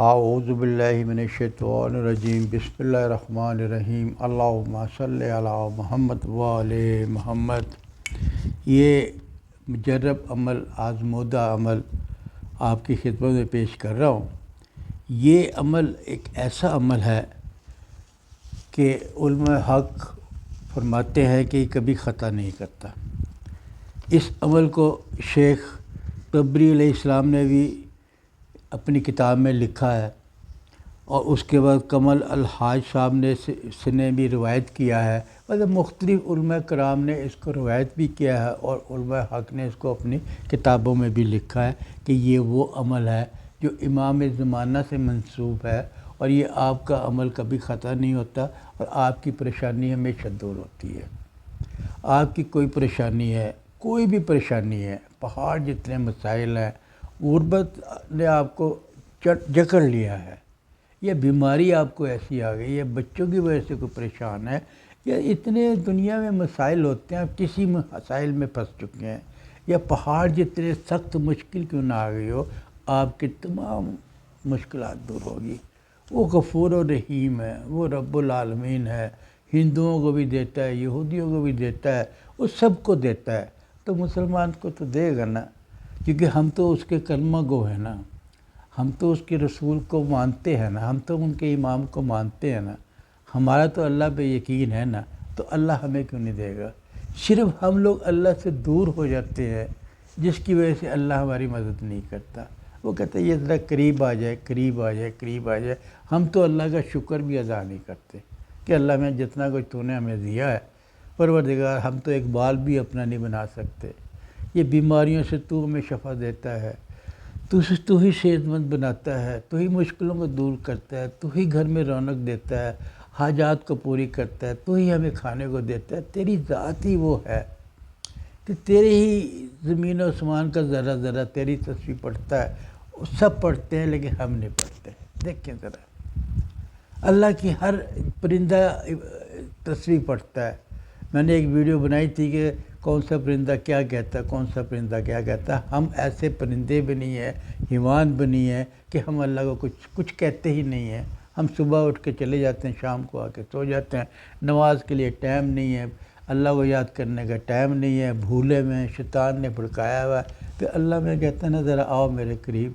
اعوذ باللہ من الشیطان الرجیم بسم اللہ الرحمن الرحیم اللہم صلی علی محمد وآل محمد۔ یہ مجرب عمل، آزمودہ عمل آپ کی خدمت میں پیش کر رہا ہوں۔ یہ عمل ایک ایسا عمل ہے کہ علماء حق فرماتے ہیں کہ یہ کبھی خطا نہیں کرتا۔ اس عمل کو شیخ طبری علیہ السلام نے بھی اپنی کتاب میں لکھا ہے، اور اس کے بعد کمل الحاج صاحب نے بھی روایت کیا ہے۔ مطلب مختلف علماء کرام نے اس کو روایت بھی کیا ہے، اور علماء حق نے اس کو اپنی کتابوں میں بھی لکھا ہے کہ یہ وہ عمل ہے جو امام زمانہ سے منسوب ہے، اور یہ آپ کا عمل کبھی خطا نہیں ہوتا، اور آپ کی پریشانی ہمیشہ دور ہوتی ہے۔ آپ کی کوئی پریشانی ہے، کوئی بھی پریشانی ہے، پہاڑ جتنے مسائل ہیں، غربت نے آپ کو جکڑ لیا ہے، یا بیماری آپ کو ایسی آ گئی، یا بچوں کی وجہ سے کوئی پریشان ہے، یا اتنے دنیا میں مسائل ہوتے ہیں، آپ کسی مسائل میں پھنس چکے ہیں، یا پہاڑ جتنے سخت مشکل کیوں نہ آ گئی ہو، آپ کی تمام مشکلات دور ہوگی۔ وہ غفور و رحیم ہے، وہ رب العالمین ہے، ہندوؤں کو بھی دیتا ہے، یہودیوں کو بھی دیتا ہے، وہ سب کو دیتا ہے، تو مسلمان کو تو دے گا نا، کیونکہ ہم تو اس کے کلمہ گو ہیں نا، ہم تو اس کے رسول کو مانتے ہیں نا، ہم تو ان کے امام کو مانتے ہیں نا، ہمارا تو اللہ پہ یقین ہے نا، تو اللہ ہمیں کیوں نہیں دے گا؟ صرف ہم لوگ اللہ سے دور ہو جاتے ہیں، جس کی وجہ سے اللہ ہماری مدد نہیں کرتا۔ وہ کہتے ہیں یہ ذرا قریب آ جائے، قریب آ جائے، قریب آ جائے۔ ہم تو اللہ کا شکر بھی ادا نہیں کرتے کہ اللہ میں جتنا کچھ تو نے ہمیں دیا ہے، پروردگار ہم تو ایک بال بھی اپنا نہیں بنا سکتے۔ یہ بیماریوں سے تو ہمیں شفا دیتا ہے، تو ہی صحت مند بناتا ہے، تو ہی مشکلوں کو دور کرتا ہے، تو ہی گھر میں رونق دیتا ہے، حاجات کو پوری کرتا ہے، تو ہی ہمیں کھانے کو دیتا ہے۔ تیری ذات ہی وہ ہے کہ تیرے ہی زمین و آسمان کا ذرہ ذرہ تیری تسبیح پڑھتا ہے۔ سب پڑھتے ہیں لیکن ہم نہیں پڑھتے۔ دیکھیں ذرا، اللہ کی ہر پرندہ تسبیح پڑھتا ہے۔ میں نے ایک ویڈیو بنائی تھی کہ کون سا پرندہ کیا کہتا ہے، کون سا پرندہ کیا کہتا ہے۔ ہم ایسے پرندے بھی نہیں ہیں، حیوان بھی نہیں ہیں کہ ہم اللہ کو کچھ کہتے ہی نہیں ہیں۔ ہم صبح اٹھ کے چلے جاتے ہیں، شام کو آ کے سو جاتے ہیں، نماز کے لیے ٹائم نہیں ہے، اللہ کو یاد کرنے کا ٹائم نہیں ہے، بھولے میں شیطان نے بھڑکایا ہوا ہے۔ پھر اللہ میں کہتا ہے نا ذرا آؤ میرے قریب،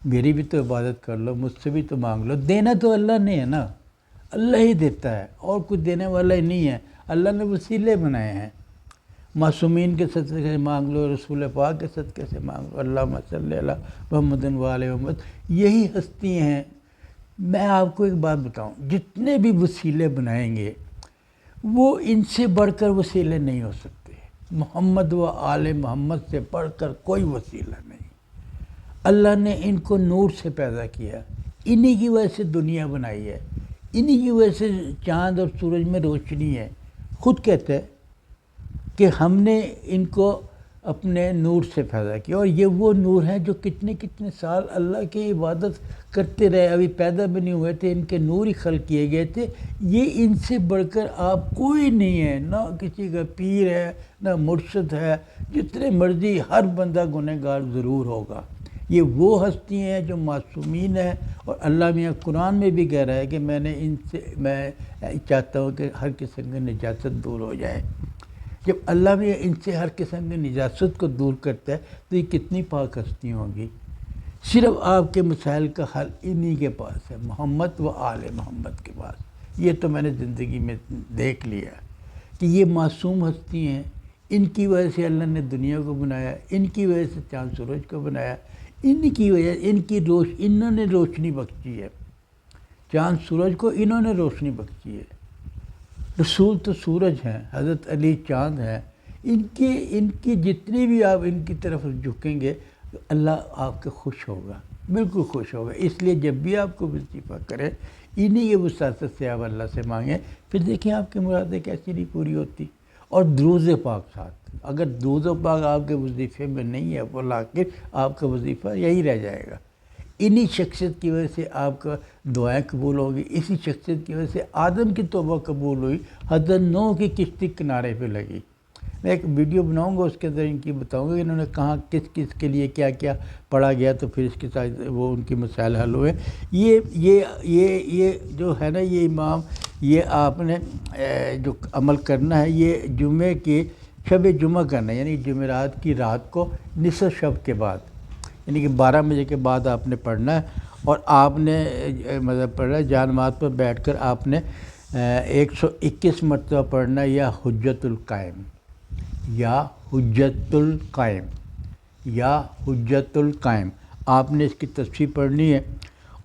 میری بھی تو عبادت کر لو، مجھ سے بھی تو مانگ لو۔ دینا تو اللہ نے ہے نا، اللہ ہی دیتا ہے، اور کچھ دینے والا ہی نہیں ہے۔ اللہ نے وسیلے بنائے ہیں، معصومین کے صدقے سے مانگ لو، رسول پاک کے صدقے سے مانگ لو، اللہم صلی علی محمد وآل محمد۔ یہی ہستی ہیں۔ میں آپ کو ایک بات بتاؤں، جتنے بھی وسیلے بنائیں گے وہ ان سے بڑھ کر وسیلے نہیں ہو سکتے۔ محمد و آل محمد سے بڑھ کر کوئی وسیلہ نہیں۔ اللہ نے ان کو نور سے پیدا کیا، انہی کی وجہ سے دنیا بنائی ہے، انہی کی وجہ سے چاند اور سورج میں روشنی ہے۔ خود کہتے ہیں کہ ہم نے ان کو اپنے نور سے پیدا کیا، اور یہ وہ نور ہیں جو کتنے کتنے سال اللہ کی عبادت کرتے رہے، ابھی پیدا بھی نہیں ہوئے تھے، ان کے نور ہی خلق کیے گئے تھے۔ یہ ان سے بڑھ کر آپ کوئی نہیں ہے، نہ کسی کا پیر ہے، نہ مرشد ہے۔ جتنے مرضی ہر بندہ گنہگار ضرور ہوگا۔ یہ وہ ہستی ہیں جو معصومین ہیں، اور اللہ میاں قرآن میں بھی کہہ رہا ہے کہ میں چاہتا ہوں کہ ہر قسم کی نجاست دور ہو جائے۔ جب اللہ بھی ان سے ہر قسم کی نجاست کو دور کرتا ہے تو یہ کتنی پاک ہستی ہوں گی۔ صرف آپ کے مسائل کا حل انہی کے پاس ہے، محمد و آل محمد کے پاس۔ یہ تو میں نے زندگی میں دیکھ لیا کہ یہ معصوم ہستی ہیں، ان کی وجہ سے اللہ نے دنیا کو بنایا، ان کی وجہ سے چاند سورج کو بنایا، ان کی وجہ انہوں نے روشنی بخشی ہے، چاند سورج کو انہوں نے روشنی بخشی ہے۔ رسول تو سورج ہیں، حضرت علی چاند ہیں، ان کی جتنی بھی آپ ان کی طرف جھکیں گے تو اللہ آپ کے خوش ہوگا، بالکل خوش ہوگا۔ اس لیے جب بھی آپ کو وظیفہ کریں، انہی کے وساطت سے آپ اللہ سے مانگیں، پھر دیکھیں آپ کی مرادیں کیسی نہیں پوری ہوتی۔ اور درود پاک ساتھ، اگر درود پاک آپ کے وظیفے میں نہیں ہے وہ لاکر آپ کا وظیفہ یہی رہ جائے گا۔ انہی شخصیت کی وجہ سے آپ کا دعائیں قبول ہوگی، اسی شخصیت کی وجہ سے آدم کی توبہ قبول ہوئی، حضرت نوح کی کشتی کنارے پہ لگی۔ میں ایک ویڈیو بناؤں گا، اس کے اندر ان کی بتاؤں گا کہ انہوں نے کہاں کس کس کے لیے کیا کیا پڑھا گیا، تو پھر اس کے ساتھ وہ ان کی مسائل حل ہوئے۔ یہ جو ہے نا، یہ امام، یہ آپ نے جو عمل کرنا ہے، یہ جمعے کی شب جمعہ کرنا ہے، یعنی جمعرات کی رات کو نصف شب کے بعد، یعنی کہ 12 بجے کے بعد آپ نے پڑھنا ہے، اور آپ نے مطلب پڑھنا ہے جان مات پر بیٹھ کر آپ نے 121 مرتبہ پڑھنا ہے، یا حجت القائم، یا حجت القائم، یا حجت القائم، آپ نے اس کی تصفیح پڑھنی ہے۔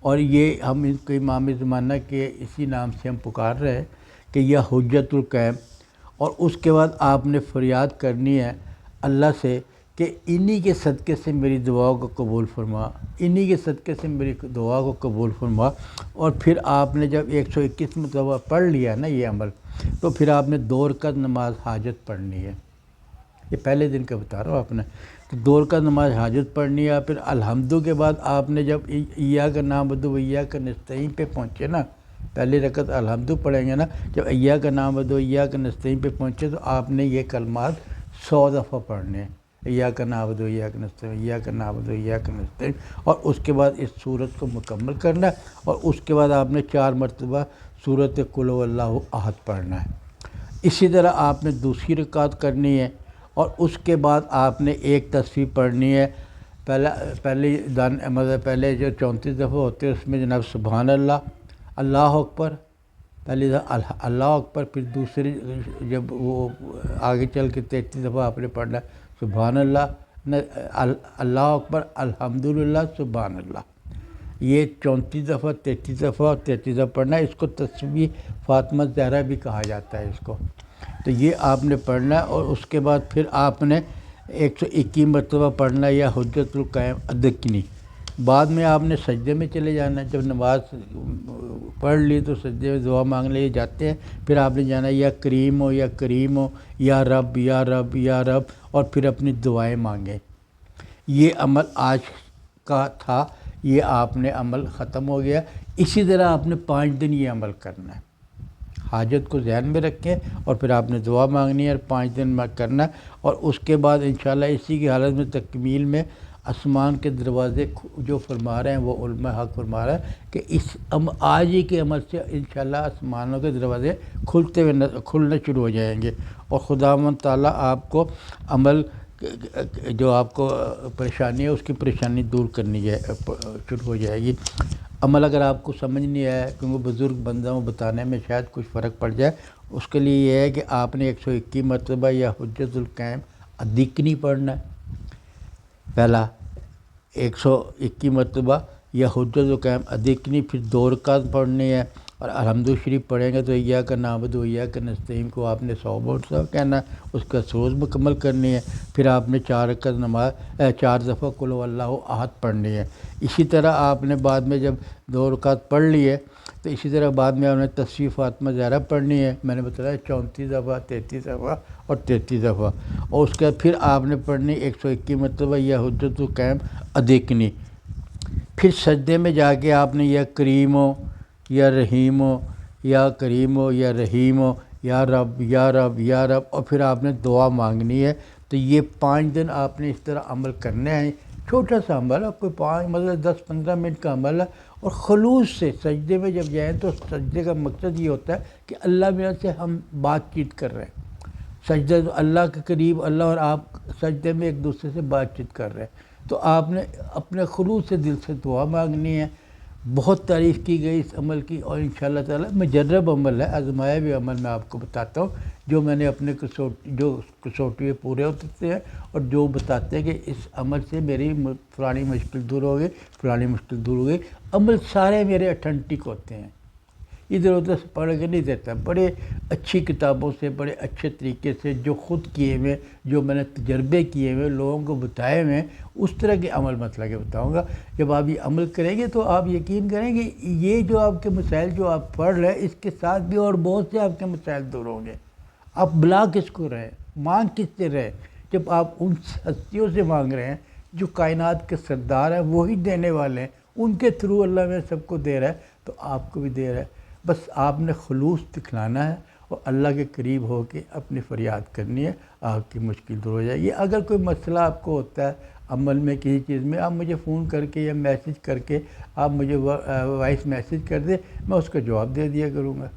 اور یہ ہم ان کو امام زمانہ کے اسی نام سے ہم پکار رہے ہیں کہ یا حجت القائم۔ اور اس کے بعد آپ نے فریاد کرنی ہے اللہ سے کہ انہی کے صدقے سے میری دعاؤں کو قبول فرما، انہی کے صدقے سے میری دعا کو قبول فرما۔ اور پھر آپ نے جب 121 مرتبہ پڑھ لیا نا یہ عمل، تو پھر آپ نے 2 رکعت نماز حاجت پڑھنی ہے، یہ پہلے دن کا بتا رہا ہوں آپ نے، تو 2 رکعت نماز حاجت پڑھنی ہے۔ پھر الحمدو کے بعد آپ نے جب ایاک نعبد و ایاک نستعین پہ پہنچے نا، پہلی رکعت الحمدو پڑھیں گے نا، جب ایاک نعبد و ایاک نستعین پہ پہنچے تو آپ نے یہ کلمات 100 دفعہ پڑھنے ہیں، ایاک نعبد و ایاک نستعین، ایاک نعبد و ایاک نستعین، اور اس کے بعد اس سورت کو مکمل کرنا ہے۔ اور اس کے بعد آپ نے 4 مرتبہ سورت قل هو اللہ احد پڑھنا ہے۔ اسی طرح آپ نے دوسری رکعت کرنی ہے، اور اس کے بعد آپ نے ایک تسبیح پڑھنی ہے۔ پہلے جو 34 دفعہ ہوتے ہیں اس میں جناب سبحان اللہ، اللہ اکبر، پہلی اللہ اکبر، پھر دوسری جب وہ آگے چل کے 33 دفعہ آپ نے پڑھنا ہے سبحان اللہ، اللہ اکبر، الحمدللہ، سبحان اللہ، یہ 34 دفعہ، 33 دفعہ اور 33 دفعہ پڑھنا ہے۔ اس کو تسبیح فاطمہ زہرا بھی کہا جاتا ہے اس کو، تو یہ آپ نے پڑھنا ہے۔ اور اس کے بعد پھر آپ نے 121 مرتبہ پڑھنا ہے یا حجت القائم ادکنی۔ بعد میں آپ نے سجدے میں چلے جانا ہے، جب نماز پڑھ لی تو سجدے میں دعا مانگ لے جاتے ہیں، پھر آپ نے جانا ہے یا کریم ہو، یا کریم ہو، یا رب، یا رب، یا رب، اور پھر اپنی دعائیں مانگیں۔ یہ عمل آج کا تھا، یہ آپ نے عمل ختم ہو گیا۔ اسی طرح آپ نے 5 دن یہ عمل کرنا ہے، حاجت کو ذہن میں رکھیں، اور پھر آپ نے دعا مانگنی ہے اور 5 دن میں کرنا ہے۔ اور اس کے بعد انشاءاللہ اسی کی حالت میں تکمیل میں آسمان کے دروازے جو فرما رہے ہیں وہ علماء حق فرما رہا ہے کہ اس آج ہی کے عمل سے انشاءاللہ آسمانوں کے دروازے کھلنے شروع ہو جائیں گے، اور خداوند تعالیٰ آپ کو عمل جو آپ کو پریشانی ہے اس کی پریشانی دور کرنی شروع ہو جائے گی۔ عمل اگر آپ کو سمجھ نہیں آیا، کیونکہ بزرگ بندوں بتانے میں شاید کچھ فرق پڑ جائے، اس کے لیے یہ ہے کہ آپ نے 121 مرتبہ یا حجت القائم ادکنی پڑھنا ہے، پہلا 121 مرتبہ یا حجت القائم ادکنی، پھر 2 رکعت پڑھنی ہے، اور الحمد شریف پڑھیں گے تو ایاک نعبد و ایاک نستعین کو آپ نے 100 مرتبہ کہنا ہے، اس کا سروس مکمل کرنی ہے۔ پھر آپ نے 4 رکعت نماز 4 دفعہ قل هو اللہ احد پڑھنی ہے۔ اسی طرح آپ نے بعد میں جب 2 رکعت پڑھ لی ہے تو اسی طرح بعد میں آپ نے تسبیح فاطمہ زہرا پڑھنی ہے، میں نے بتایا 34 دفعہ، 33 دفعہ اور 33 دفعہ، اور اس کے بعد پھر آپ نے پڑھنی 121 مرتبہ یا حجت القائم ادکنی۔ پھر سجدے میں جا کے آپ نے یا کریم ہو، یا رحیم ہو، یا کریم ہو، یا رحیم ہو، یا رب، یا رب، یا رب، اور پھر آپ نے دعا مانگنی ہے۔ تو یہ 5 دن آپ نے اس طرح عمل کرنے ہیں، چھوٹا سا عمل ہے، کوئی 5 مطلب 10-15 منٹ کا عمل ہے، اور خلوص سے سجدے میں جب جائیں تو سجدے کا مقصد یہ ہوتا ہے کہ اللہ میاں سے ہم بات چیت کر رہے ہیں، سجدہ تو اللہ کے قریب، اللہ اور آپ سجدے میں ایک دوسرے سے بات چیت کر رہے ہیں، تو آپ نے اپنے خلوص سے دل سے دعا مانگنی ہے۔ بہت تعریف کی گئی اس عمل کی، اور انشاءاللہ تعالی مجرب عمل ہے، آزمایا بھی عمل میں آپ کو بتاتا ہوں، جو میں نے اپنے کسوٹی پورے ہوتے ہیں، اور جو بتاتے ہیں کہ اس عمل سے میری فلانی مشکل دور ہو گئی، فلانی مشکل دور ہو گئی۔ عمل سارے میرے اتھینٹک ہوتے ہیں، ادھر ادھر سے پڑھ کے نہیں دیتا، بڑے اچھی کتابوں سے، بڑے اچھے طریقے سے، جو خود کیے ہوئے، جو میں نے تجربے کیے ہوئے، لوگوں کو بتائے ہوئے، اس طرح کے عمل مطلب کہ بتاؤں گا۔ جب آپ یہ عمل کریں گے تو آپ یقین کریں گے یہ جو آپ کے مسائل جو آپ پڑھ رہے ہیں، اس کے ساتھ بھی اور بہت سے آپ کے مسائل دور ہوں گے۔ آپ بلا کس کو رہے، مانگ کس سے رہے؟ جب آپ ان ہستیوں سے مانگ رہے ہیں جو کائنات کے سردار ہیں، وہی دینے والے ہیں، ان کے تھرو اللہ میں سب کو دے رہا ہے، تو آپ کو بھی دے رہا ہے۔ بس آپ نے خلوص دکھلانا ہے، اور اللہ کے قریب ہو کے اپنی فریاد کرنی ہے، آپ کی مشکل دور ہو جائے گی۔ اگر کوئی مسئلہ آپ کو ہوتا ہے عمل میں کسی چیز میں، آپ مجھے فون کر کے یا میسج کر کے آپ مجھے وائس میسج کر دیں، میں اس کا جواب دے دیا کروں گا۔